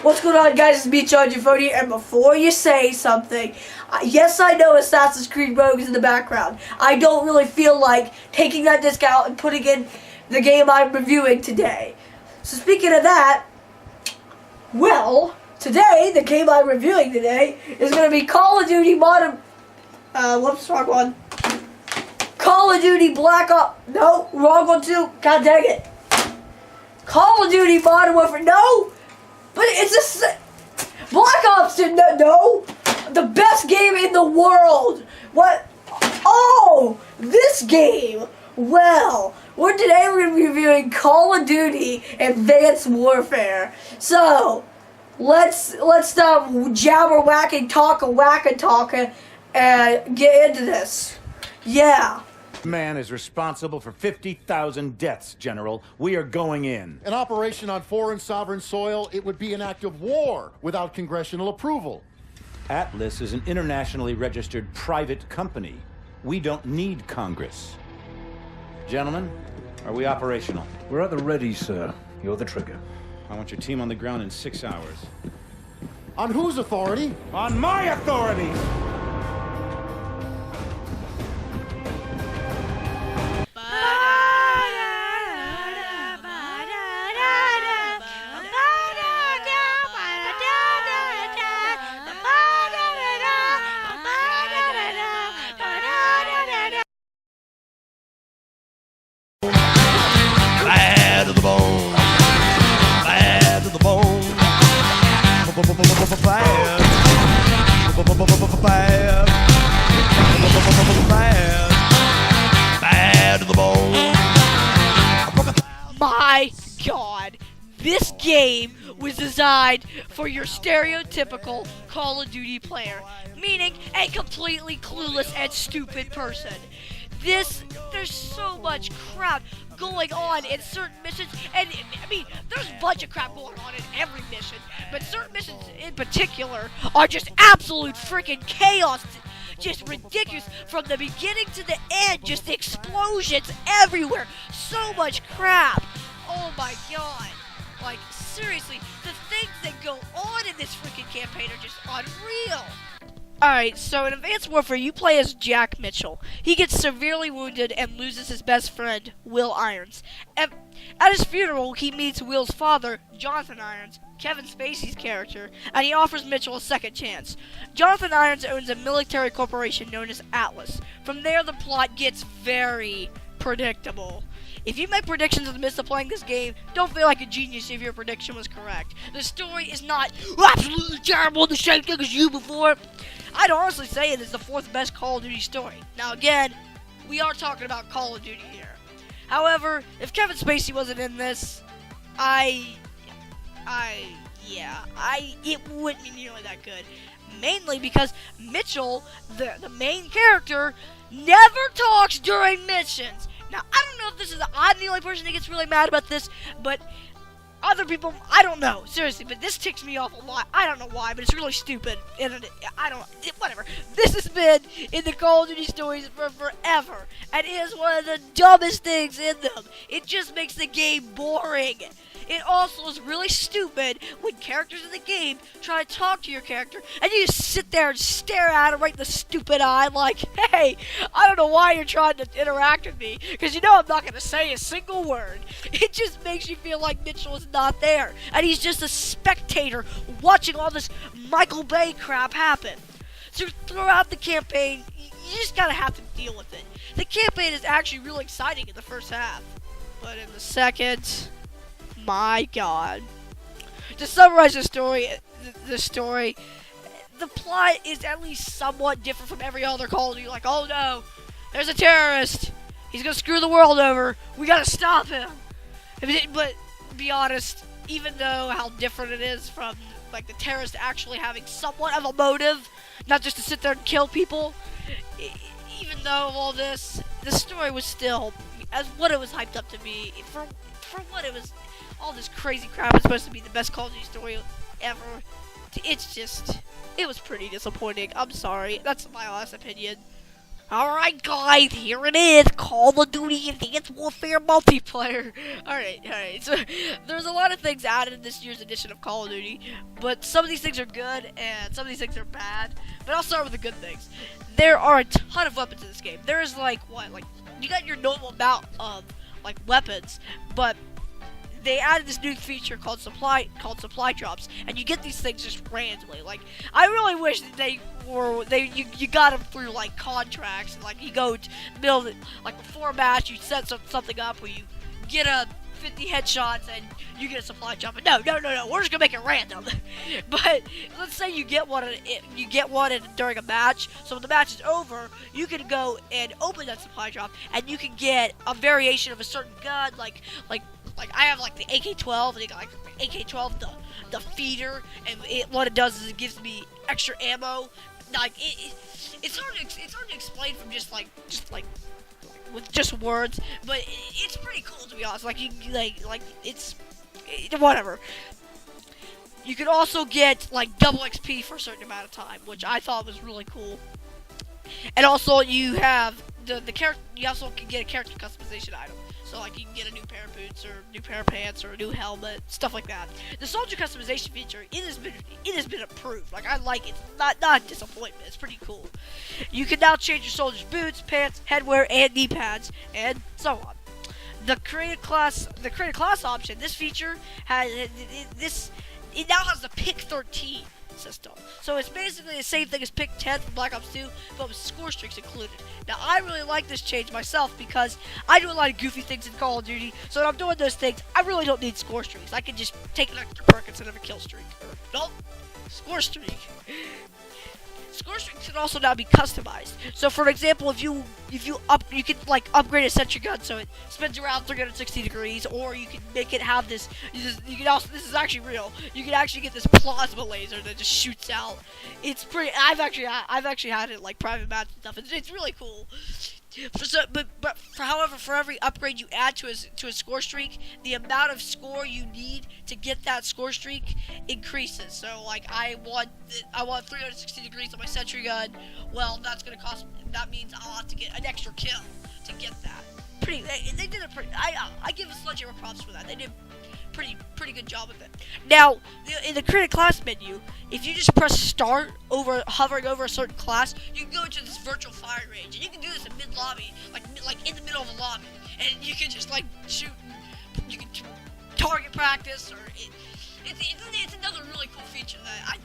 What's going on, guys? It's me, John Giovanni, and before you say something, yes, I know Assassin's Creed Rogue is in the background. I don't really feel like taking that disc out and putting in the game I'm reviewing today. So speaking of that, well, today, the game I'm reviewing today is going to be Call of Duty Modern... whoops, wrong one. Call of Duty Black Ops... No, wrong one too. God dang it. Call of Duty Modern Warfare... No! But it's a... Black Ops did not know. The best game in the world. What? Oh, this game. Well, today we're going to be reviewing Call of Duty Advanced Warfare. So, let's stop jabber-whacking, talking, and get into this. Yeah. Man is responsible for 50,000 deaths, General. We are going in. An operation on foreign sovereign soil, it would be an act of war without congressional approval. Atlas is an internationally registered private company. We don't need Congress. Gentlemen, are we operational? We're at the ready, sir. You're the trigger. I want your team on the ground in 6 hours. On whose authority? On my authority! Bad to the bone. Bad to the bone. Bad. Bad. Bad to the bone. My God, this game was designed for your stereotypical Call of Duty player, meaning a completely clueless and stupid person. There's so much crap going on in certain missions, and I mean, there's a bunch of crap going on in every mission, but certain missions in particular are just absolute freaking chaos, just ridiculous from the beginning to the end, just explosions everywhere, so much crap. Oh my God, like seriously, the things that go on in this freaking campaign are just unreal. Alright, so in Advanced Warfare, you play as Jack Mitchell. He gets severely wounded and loses his best friend, Will Irons. At his funeral, he meets Will's father, Jonathan Irons, Kevin Spacey's character, and he offers Mitchell a second chance. Jonathan Irons owns a military corporation known as Atlas. From there, the plot gets very predictable. If you make predictions in the midst of playing this game, don't feel like a genius if your prediction was correct. The story is not absolutely terrible, the same thing as you before. I'd honestly say it is the fourth best Call of Duty story. Now again, we are talking about Call of Duty here. However, if Kevin Spacey wasn't in this, it wouldn't be nearly that good. Mainly because Mitchell, the main character, never talks during missions. Now, I don't know if I'm the only person that gets really mad about this, but other people, I don't know, seriously, but this ticks me off a lot. I don't know why, but it's really stupid, and whatever. This has been in the Call of Duty stories for forever, and it is one of the dumbest things in them. It just makes the game boring. It also is really stupid when characters in the game try to talk to your character, and you just sit there and stare at him right in the stupid eye like, hey, I don't know why you're trying to interact with me, because you know I'm not going to say a single word. It just makes you feel like Mitchell is not there, and he's just a spectator watching all this Michael Bay crap happen. So throughout the campaign, you just gotta have to deal with it. The campaign is actually really exciting in the first half, but in the second... My God. To summarize the story, the plot is at least somewhat different from every other Call of Duty. Like, oh no, there's a terrorist. He's gonna screw the world over. We gotta stop him. But be honest, even though how different it is from like the terrorist actually having somewhat of a motive, not just to sit there and kill people, even though all this, the story was still as what it was hyped up to be for what it was. All this crazy crap is supposed to be the best Call of Duty story ever. It was pretty disappointing. I'm sorry. That's my honest opinion. Alright guys, here it is, Call of Duty Advanced Warfare Multiplayer. Alright, so there's a lot of things added in this year's edition of Call of Duty, but some of these things are good, and some of these things are bad, but I'll start with the good things. There are a ton of weapons in this game. There's you got your normal amount of, weapons, but they added this new feature called supply drops, and you get these things just randomly. I really wish that you got them through contracts. You go to build it before a match, you set something up where you get a 50 headshots and you get a supply drop. But no, we're just gonna make it random. But let's say you get one during a match. So when the match is over, you can go and open that supply drop, and you can get a variation of a certain gun, like I have the AK-12, and it got the AK-12, the feeder, and what it does is it gives me extra ammo. It's hard to explain from just with just words, but it's pretty cool, to be honest. It's whatever. You can also get double XP for a certain amount of time, which I thought was really cool. And also you have the character. You also can get a character customization item. So you can get a new pair of boots, or a new pair of pants, or a new helmet, stuff like that. The soldier customization feature, it has been approved. I like it. It's not a disappointment. It's pretty cool. You can now change your soldier's boots, pants, headwear, and knee pads, and so on. The created class option. This feature has it now has the pick 13 system. So it's basically the same thing as pick 10 from Black Ops 2, but with score streaks included. Now I really like this change myself because I do a lot of goofy things in Call of Duty, so when I'm doing those things, I really don't need score streaks. I can just take an extra perk instead of a kill streak. Score streak. Score streaks can also now be customized. So for example, if you can upgrade a sentry gun so it spins around 360 degrees, or you can make it have this is actually real. You can actually get this plasma laser that just shoots out. It's pretty. I've actually had it private match and stuff. It's really cool. However, for every upgrade you add to a score streak, the amount of score you need to get that score streak increases. So I want 360 degrees on my sentry gun. Well, that means I'll have to get an extra kill to get that. They did a pretty. I give Sledgehammer props for that. They did pretty good job with it. Now, in the create class menu, if you just press start hovering over a certain class, you can go into this virtual firing range, and you can do this in mid lobby, like in the middle of a lobby, and you can just shoot. You can target practice, or it's another really cool feature that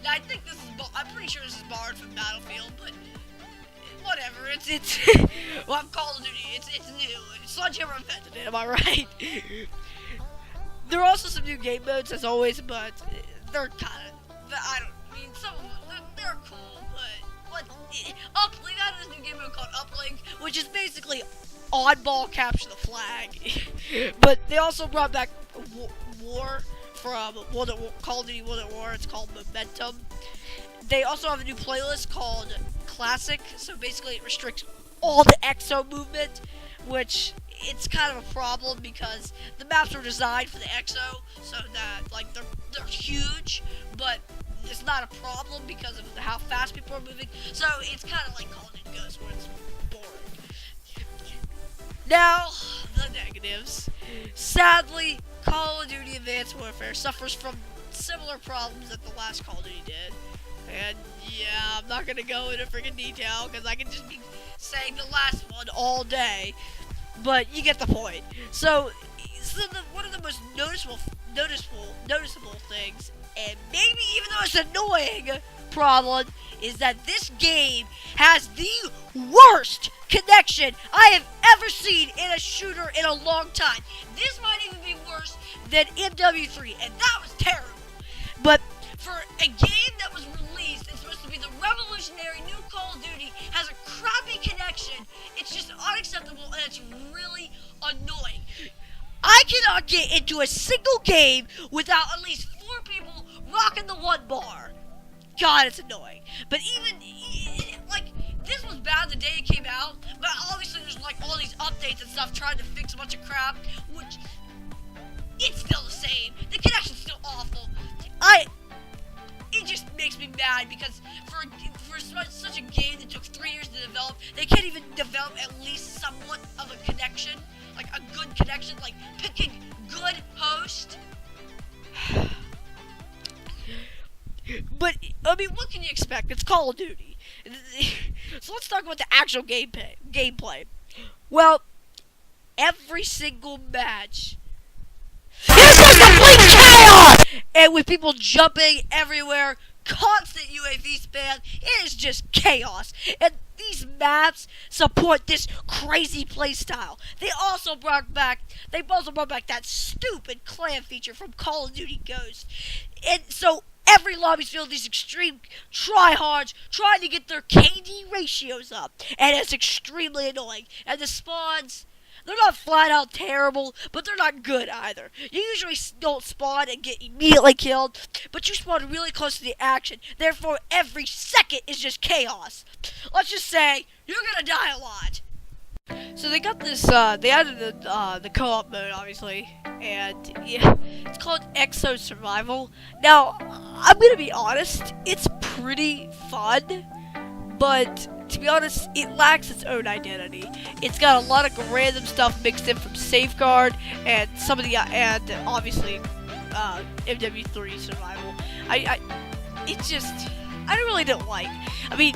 I think this is. I'm pretty sure this is borrowed from Battlefield, but whatever. It's well, I'm Call of Duty. It's new. Sledgehammer invented it. Am I right? There are also some new game modes, as always, but they're some of them, they're cool, but Uplink, I have this new game mode called Uplink, which is basically oddball capture the flag. But they also brought back War from Call of Duty World at War. It's called Momentum. They also have a new playlist called Classic, so basically it restricts all the EXO movement, which it's kind of a problem because the maps are designed for the EXO, so that they're huge, but it's not a problem because of how fast people are moving. So it's kind of like Call of Duty Ghosts, where it's boring. Now, the negatives. Sadly, Call of Duty Advanced Warfare suffers from similar problems that the last Call of Duty did. And yeah, I'm not gonna go into freaking detail because I can just be saying the last one all day. But you get the point. So one of the most noticeable things, and maybe even though it's annoying problem, is that this game has the worst connection I have ever seen in a shooter in a long time. This might even be worse than MW3, and that was terrible. But for a game that was released, it's supposed to be the revolutionary new Call of Duty, has a crappy connection. It's just unacceptable, and it's really annoying. I cannot get into a single game without at least 4 people rocking the one bar. God, it's annoying. But even this was bad the day it came out, but obviously there's all these updates and stuff trying to fix a bunch of crap, which it's still the same. The connection's still awful. It just makes me mad because for for such a game that took 3 years to develop, they can't even develop at least somewhat of a connection, like a good connection, like picking good host. But I mean, what can you expect? It's Call of Duty. So let's talk about the actual gameplay. Well, every single match is just complete chaos! And with people jumping everywhere, constant UAV spam, it is just chaos. And these maps support this crazy playstyle. They also brought back that stupid clan feature from Call of Duty Ghosts. And so every lobby's filled with these extreme tryhards trying to get their KD ratios up. And it's extremely annoying. And the spawns, they're not flat out terrible, but they're not good either. You usually don't spawn and get immediately killed, but you spawn really close to the action. Therefore, every second is just chaos. Let's just say, you're gonna die a lot. So they got this, they added the co-op mode, obviously, and yeah, it's called Exo Survival. Now, I'm gonna be honest, it's pretty fun, but to be honest, it lacks its own identity. It's got a lot of random stuff mixed in from Safeguard and some of the, and obviously, MW3 Survival. It's just, I really don't like. I mean,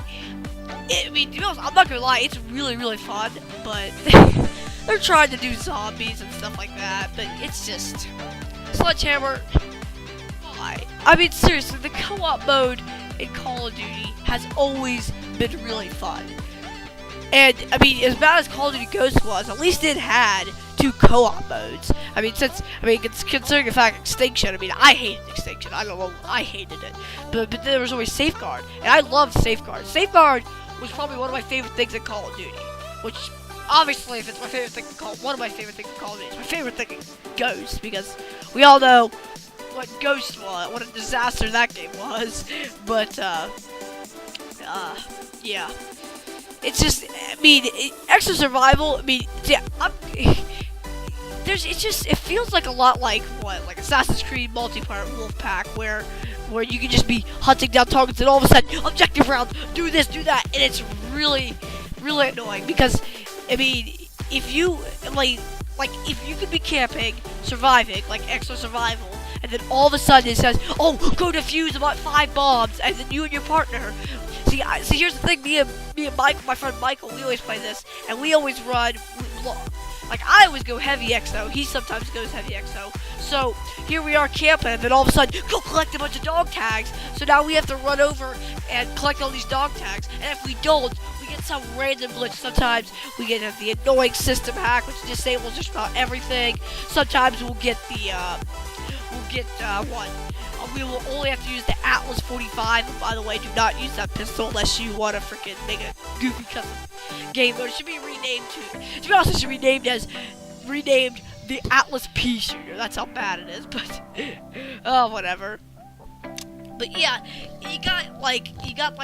to be honest, I'm not gonna lie, it's really, really fun, but they're trying to do zombies and stuff like that, but it's just, Sledgehammer, why? I mean, seriously, the co-op mode in Call of Duty has always been really fun. And, I mean, as bad as Call of Duty Ghosts was, at least it had 2 co-op modes. I mean, considering the fact Extinction, I mean, I hated Extinction. I don't know, I hated it. But there was always Safeguard, and I loved Safeguard. Safeguard was probably one of my favorite things in Call of Duty, which, obviously, if it's my favorite thing one of my favorite things in Call of Duty, it's my favorite thing in Ghosts, because we all know what Ghost was, what a disaster that game was. But, yeah. It's just, I mean, Extra Survival, I mean, yeah, it feels like a lot like, like Assassin's Creed multiplayer Wolfpack, where you can just be hunting down targets and all of a sudden, objective round, do this, do that, and it's really, really annoying, because, I mean, if you, if you could be camping, surviving, like Extra Survival, and then all of a sudden it says, oh, go defuse about 5 bombs, and then you and your partner. See, here's the thing, me and Michael, my friend Michael, we always play this, and we always run, like, I always go heavy exo, he sometimes goes heavy exo, so, here we are camping, and then all of a sudden, go collect a bunch of dog tags, so now we have to run over and collect all these dog tags, and if we don't, we get some random glitch. Sometimes we get the annoying system hack, which disables just about everything. Sometimes we'll get we will only have to use the Atlas 45. And by the way, do not use that pistol unless you want to freaking make a goofy custom game mode. It should be renamed to be honest, it should be renamed the Atlas P Shooter. That's how bad it is, but oh, whatever. But yeah, you got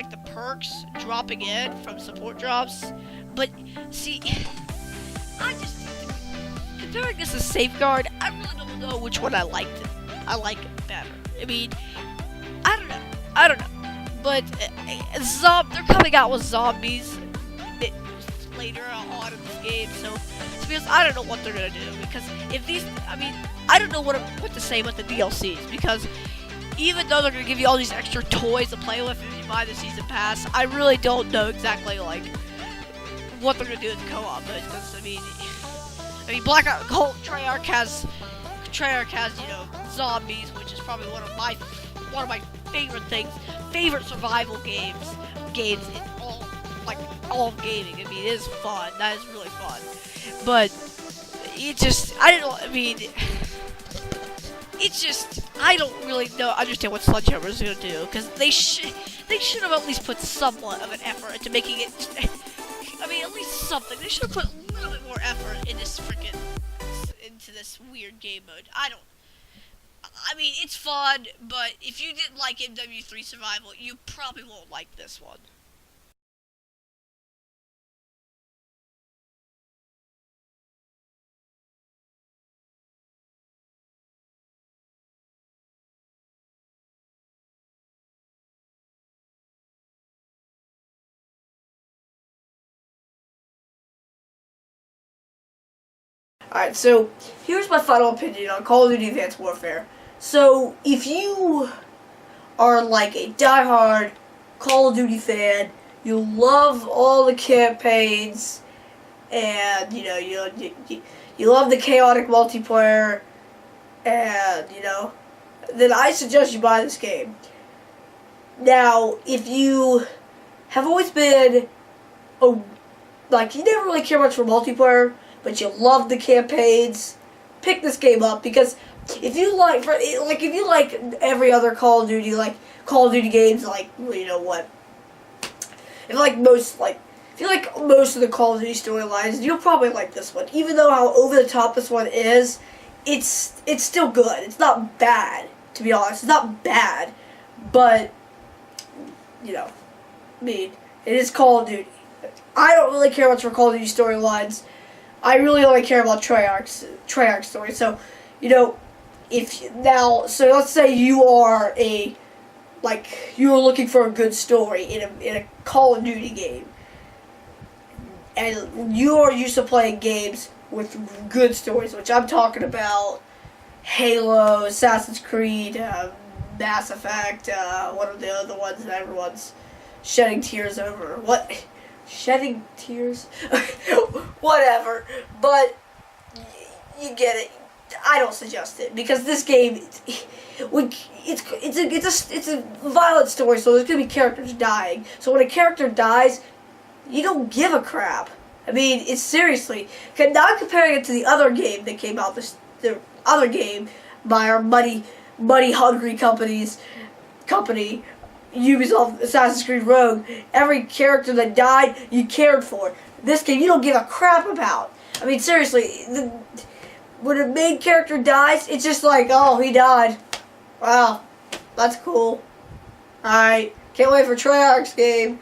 the perks dropping in from support drops, but see, comparing this to Safeguard, I really don't know which one I like better. I mean, I don't know, but they're coming out with zombies later on in this game, so to be honest, I don't know what they're gonna do, because I don't know what to say about the DLCs, because even though they're going to give you all these extra toys to play with if you buy the season pass, I really don't know exactly, like, what they're going to do with the co-op mode, because, I mean, Blackout Cold Treyarch has, you know, zombies, which is probably one of my favorite things, favorite survival games in all of gaming. I mean, it is fun, that is really fun, but, I don't really understand what Sledgehammer is going to do, because they should have at least put somewhat of an effort into making it, at least something. They should have put a little bit more effort into this weird game mode. It's fun, but if you didn't like MW3 Survival, you probably won't like this one. Alright, so here's my final opinion on Call of Duty Advanced Warfare. So, if you are like a diehard Call of Duty fan, you love all the campaigns, and, you know, you love the chaotic multiplayer, and, you know, then I suggest you buy this game. Now, if you have always been, like, you never really care much for multiplayer, but you love the campaigns, pick this game up, because if you like, if you like every other Call of Duty, like, Call of Duty games, like, you know what, if you like most of the Call of Duty storylines, you'll probably like this one. Even though how over the top this one is, it's still good. It's not bad, to be honest. It's not bad, but, you know, I mean, it is Call of Duty. I don't really care much for Call of Duty storylines. I really only care about Treyarch story. So, you know, so let's say you are you're looking for a good story in a Call of Duty game, and you are used to playing games with good stories, which I'm talking about Halo, Assassin's Creed, Mass Effect, what are the other ones that everyone's shedding tears over? What? Shedding tears? Whatever. But you get it. I don't suggest it, because this game, it's a violent story, so there's gonna be characters dying. So when a character dies, you don't give a crap. I mean, it's seriously. Not comparing it to the other game that came out, the other game by our money hungry company, Ubisoft, Assassin's Creed Rogue. Every character that died, you cared for. This game, you don't give a crap about. I mean, seriously, when a main character dies, it's just like, oh, he died. Wow, that's cool. Alright, can't wait for Treyarch's game.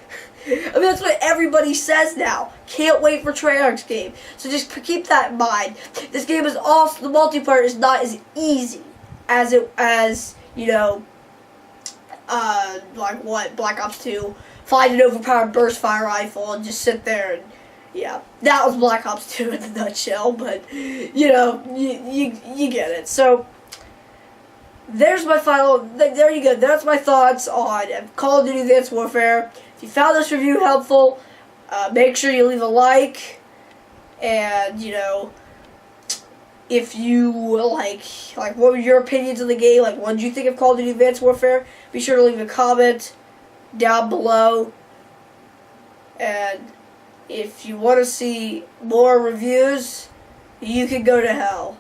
I mean, that's what everybody says now. Can't wait for Treyarch's game. So just keep that in mind. This game is also, the multiplayer is not as easy as you know, like what, Black Ops 2. Find an overpowered burst fire rifle and just sit there and, yeah, that was Black Ops 2 in a nutshell, but, you know, you get it. So, there you go, that's my thoughts on Call of Duty Advanced Warfare. If you found this review helpful, make sure you leave a like, and, you know, if you, like, what were your opinions of the game, like, what did you think of Call of Duty Advanced Warfare? Be sure to leave a comment down below, and if you want to see more reviews, you can go to hell.